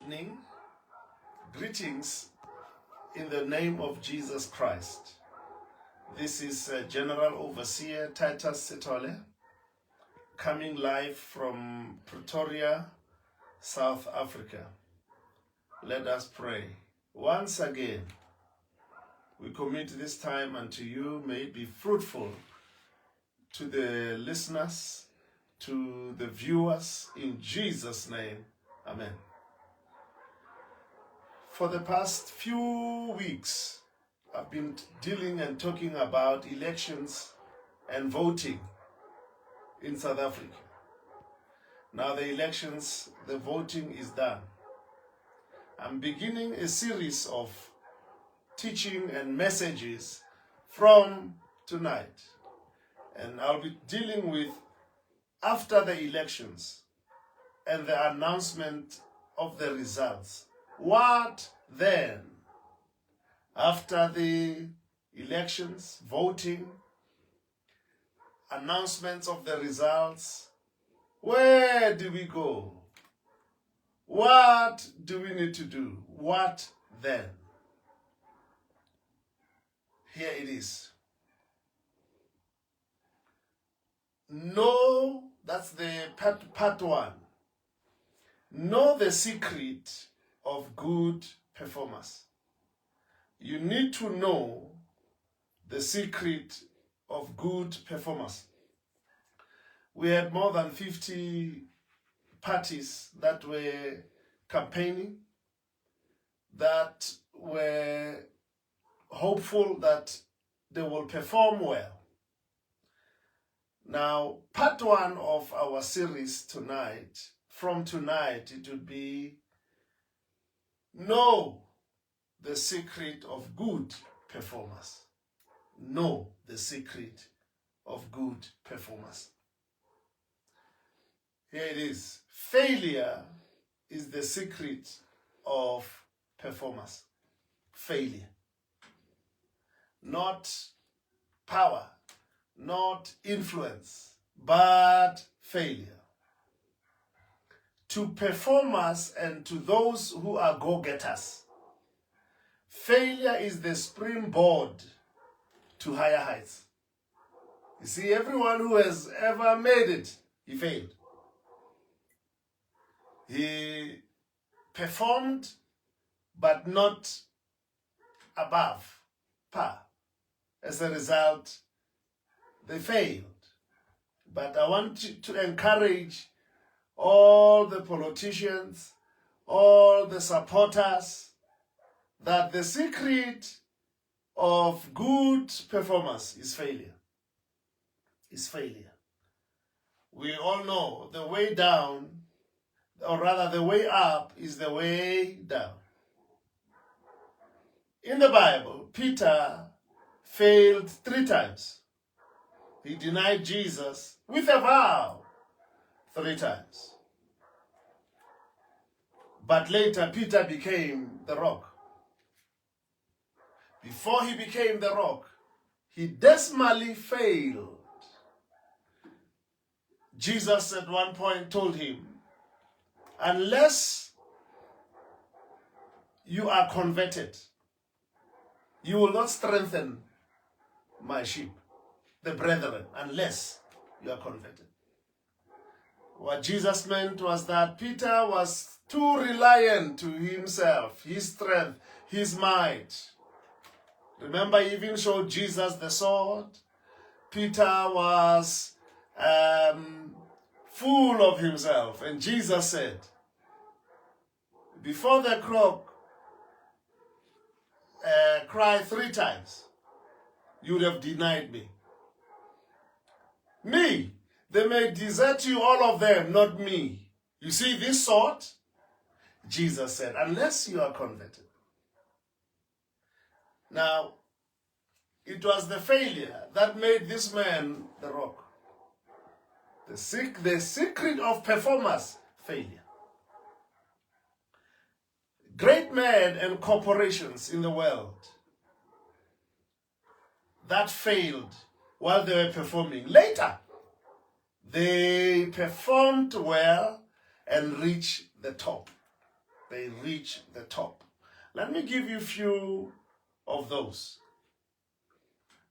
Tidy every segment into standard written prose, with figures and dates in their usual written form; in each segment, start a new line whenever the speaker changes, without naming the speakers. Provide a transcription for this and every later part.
evening. Greetings in the name of Jesus Christ. This is General Overseer Titus Setole, coming live from Pretoria, South Africa. Let us pray. Once again, we commit this time unto you. May it be fruitful to the listeners, to the viewers, in Jesus' name. Amen. For the past few weeks, I've been dealing and talking about elections and voting in South Africa. Now the elections, the voting is done. I'm beginning a series of teaching and messages from tonight. And I'll be dealing with after the elections and the announcement of the results. What then? After the elections, voting, announcements of the results, where do we go? What do we need to do? What then? Here it is. Know, that's the part one. Know the secret of good performance. You need to know the secret of good performance. We had more than 50 parties that were campaigning, that were hopeful that they will perform well. Now, part one of our series tonight, from tonight, it would be know the secret of good performance. Know the secret of good performance. Here it is. Failure is the secret of performance. Failure. Not power, not influence, but failure. To performers and to those who are go-getters, failure is the springboard to higher heights. You see, everyone who has ever made it, he failed. He performed, but not above par. As a result, they failed. But I want to encourage all the politicians, all the supporters, that the secret of good performance is failure. Is failure. We all know the way down, or rather the way up, is the way down. In the Bible, Peter failed 3 times. He denied Jesus with a vow 3 times. But later, Peter became the rock. Before he became the rock, he dismally failed. Jesus at one point told him, unless you are converted, you will not strengthen my sheep, the brethren, unless you are converted. What Jesus meant was that Peter was too reliant to himself, his strength, his might. Remember, he even showed Jesus the sword. Peter was full of himself. And Jesus said, before the cock cried 3 times, you would have denied me. Me, they may desert you, all of them, not me. You see this sword? Jesus said, unless you are converted. Now, it was the failure that made this man the rock. The secret of performance, failure. Great men and corporations in the world that failed while they were performing. Later, they performed well and reached the top. they reach the top. Let me give you a few of those.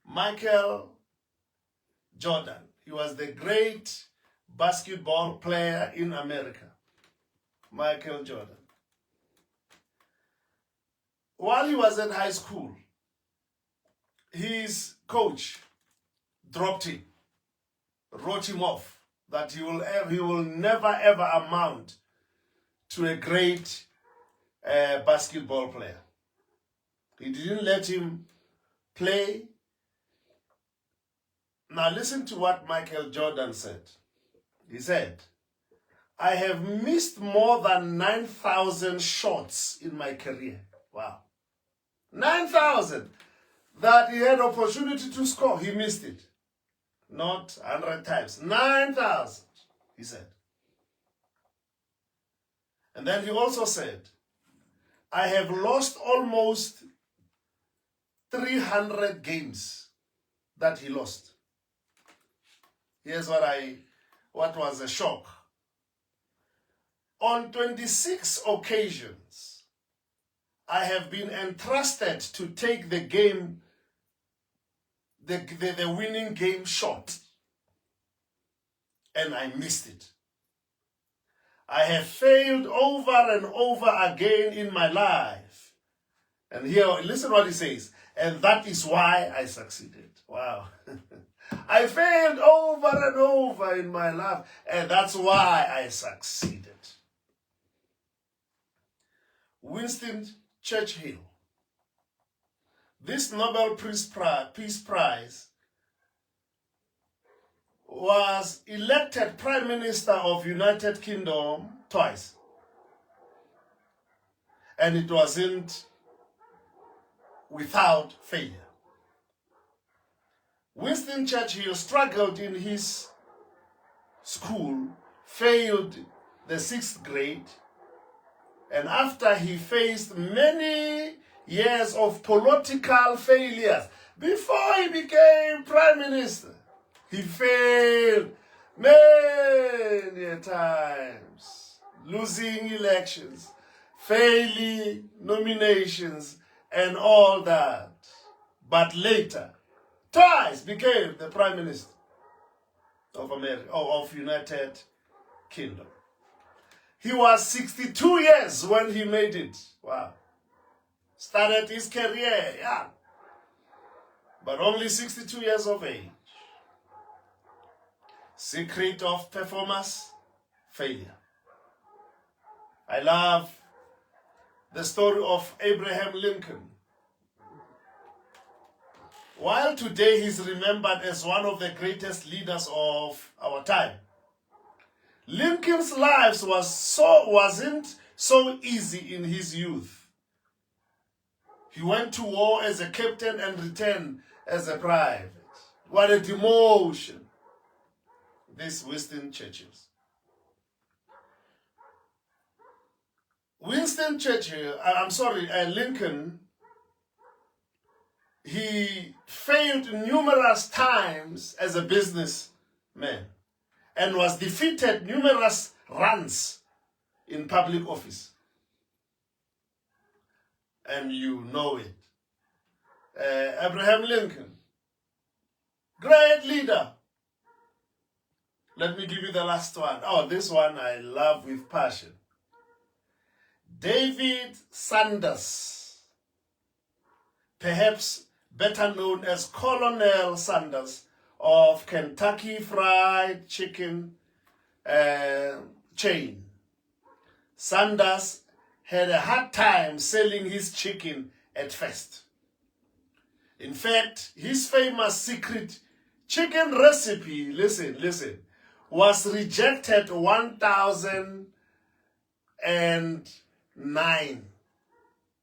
Michael Jordan, he was the great basketball player in America. Michael Jordan. While he was in high school, his coach dropped him, wrote him off, that he will never ever amount to a great basketball player. He didn't let him play. Now listen to what Michael Jordan said. He said, I have missed more than 9,000 shots in my career. Wow. 9,000 that he had opportunity to score. He missed it. Not 100 times. 9,000, he said. And then he also said, I have lost almost 300 games that he lost. Here's what was a shock. On 26 occasions, I have been entrusted to take the game, the winning game shot, and I missed it. I have failed over and over again in my life. And here, listen what he says. And that is why I succeeded. Wow. I failed over and over in my life, and that's why I succeeded. Winston Churchill. This Nobel Peace Prize was elected Prime Minister of United Kingdom twice. And it wasn't without failure. Winston Churchill struggled in his school, failed the 6th grade, and after he faced many years of political failures, before he became Prime Minister, he failed many times, losing elections, failing nominations, and all that. But later, twice became the Prime Minister of America, or of United Kingdom. He was 62 years when he made it. Wow. Started his career young, but only 62 years of age. Secret of performance, failure. I love the story of Abraham Lincoln. While today he's remembered as one of the greatest leaders of our time, Lincoln's life wasn't so easy in his youth. He went to war as a captain and returned as a private. What a demotion. This Winston Churchill. Lincoln, he failed numerous times as a businessman and was defeated numerous runs in public office. And you know it. Abraham Lincoln, great leader. Let me give you the last one. Oh, this one I love with passion. David Sanders, perhaps better known as Colonel Sanders of Kentucky Fried Chicken chain. Sanders had a hard time selling his chicken at first. In fact, his famous secret chicken recipe, listen, was rejected 1009.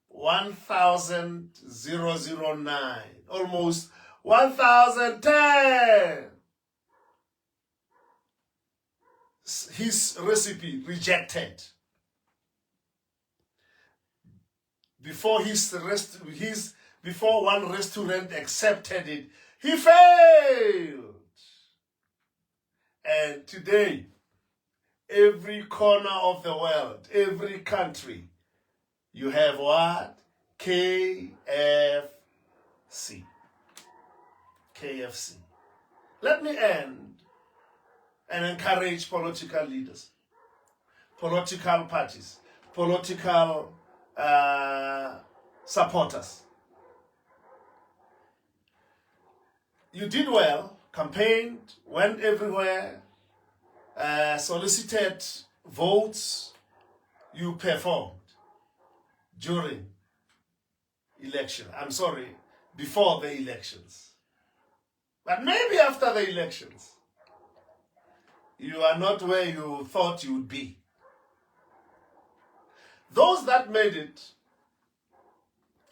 1009. Almost 1010. His recipe rejected. Before one restaurant accepted it, he failed. And today, every corner of the world, every country You have what? KFC. KFC. Let me end and encourage political leaders, political parties, political supporters. You did well, campaigned, went everywhere, solicited votes. You performed during election. I'm sorry, before the elections. But maybe after the elections, you are not where you thought you would be. Those that made it,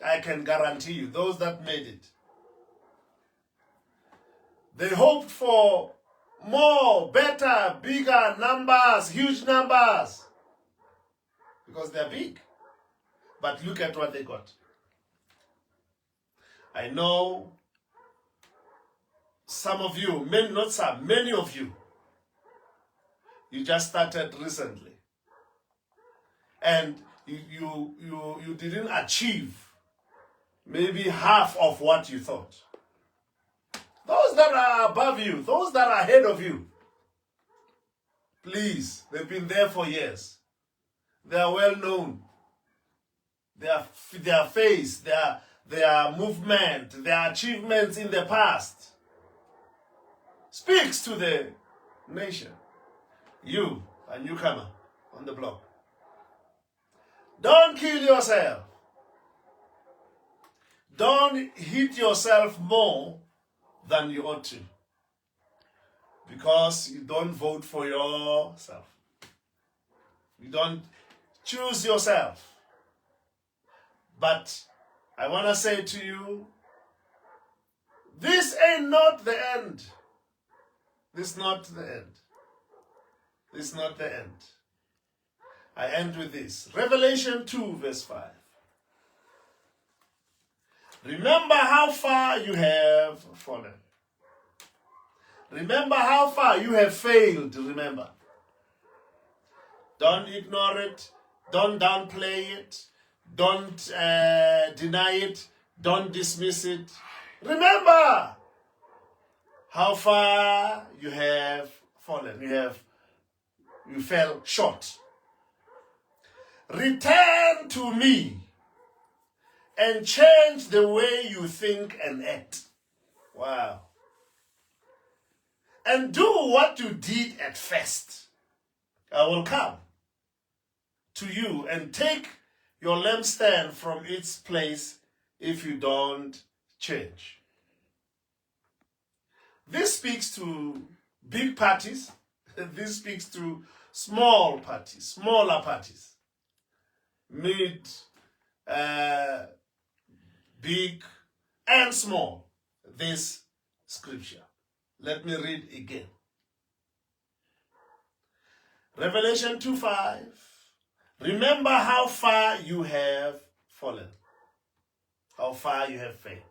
I can guarantee you, those that made it, they hoped for more, better, bigger numbers, huge numbers, because they're big. But look at what they got. I know some of you, many of you, you just started recently. And you didn't achieve maybe half of what you thought. Those that are above you, those that are ahead of you, please, they've been there for years. They are well known. Their face, their movement, their achievements in the past speaks to the nation. You, a newcomer on the block. Don't kill yourself. Don't hit yourself more than you ought to, because you don't vote for yourself. You don't choose yourself. But I want to say to you, this ain't not the end. This is not the end. This is not the end. I end with this. Revelation 2 verse 5. Remember how far you have fallen. Remember how far you have failed. Remember. Don't ignore it. Don't downplay it. Don't deny it. Don't dismiss it. Remember how far you have fallen. You fell short. Return to me and change the way you think and act. Wow. And do what you did at first. I will come to you and take your lampstand from its place if you don't change. This speaks to big parties. This speaks to small parties, smaller parties. Mid, big, and small. This scripture. Let me read again. Revelation 2:5. Remember how far you have fallen. How far you have failed.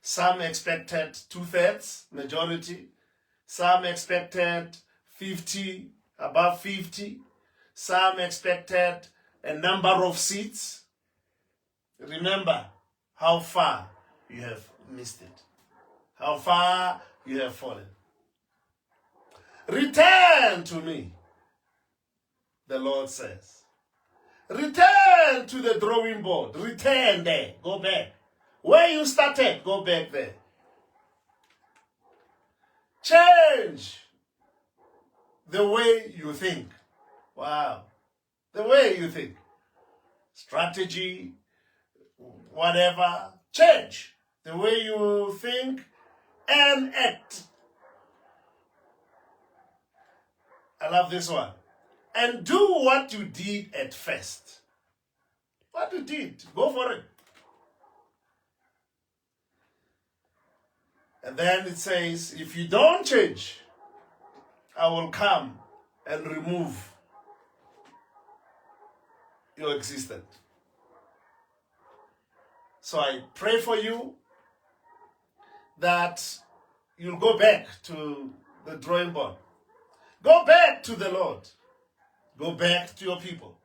Some expected 2/3, majority. Some expected 50, above 50. Some expected a number of seats. Remember how far you have missed it. How far you have fallen. Return to me, the Lord says. Return to the drawing board. Return there. Go back. Where you started, go back there. Change the way you think. Wow. The way you think. Strategy, whatever. Change the way you think and act. I love this one. And do what you did at first. What you did, go for it. And then it says, if you don't change, I will come and remove your existence. So I pray for you that you'll go back to the drawing board. Go back to the Lord. Go back to your people.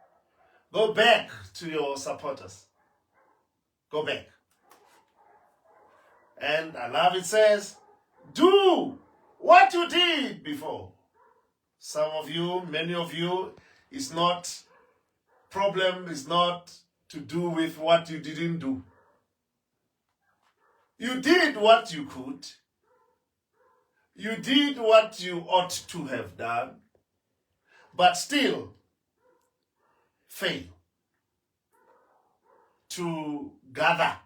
Go back to your supporters. Go back. And I love it says, do what you did before. Some of you, many of you, problem is not to do with what you didn't do. You did what you could. You did what you ought to have done, but still fail to gather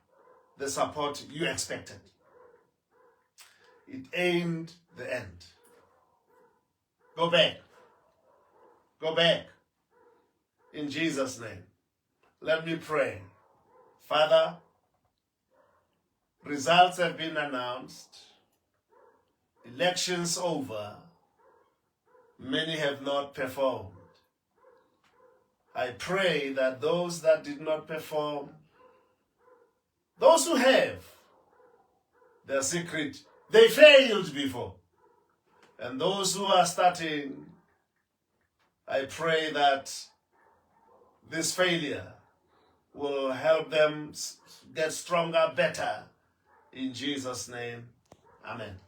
the support you expected. It ain't the end. Go back. Go back. In Jesus' name. Let me pray. Father, results have been announced. Elections over. Many have not performed. I pray that those that did not perform, those who have, their secret, they failed before. And those who are starting, I pray that this failure will help them get stronger, better. In Jesus' name, amen.